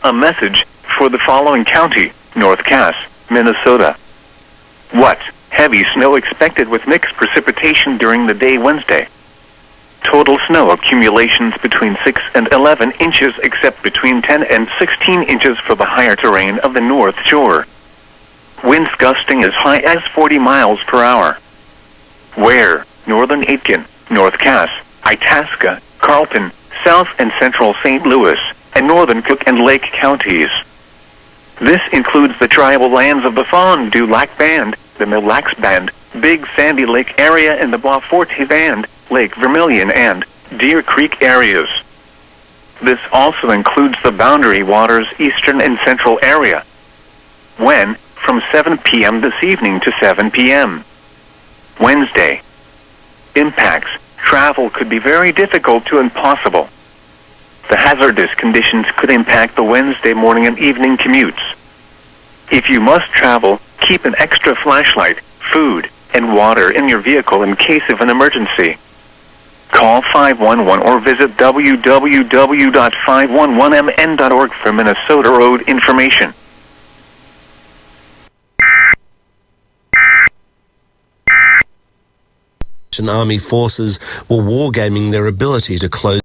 A message for the following county: North Cass, Minnesota. What? Heavy snow expected with mixed precipitation during the day Wednesday. Total snow accumulations between 6 and 11 inches except between 10 and 16 inches for the higher terrain of the North Shore. Winds gusting as high as 40 miles per hour. Where? Northern Aitkin, North Cass, Itasca, Carlton, South and Central St. Louis, and Northern Cook and Lake counties. This includes the tribal lands of the Fond du Lac Band, the Mille Lacs Band, Big Sandy Lake area and the Bois Forte Band, Lake Vermilion and Deer Creek areas. This also includes the Boundary Waters eastern and central area. When? From 7 p.m. this evening to 7 p.m. Wednesday. Impacts. Travel could be very difficult to impossible. The hazardous conditions could impact the Wednesday morning and evening commutes. If you must travel, keep an extra flashlight, food, and water in your vehicle in case of an emergency. Call 511 or visit www.511mn.org for Minnesota road information. Army forces were wargaming their ability to close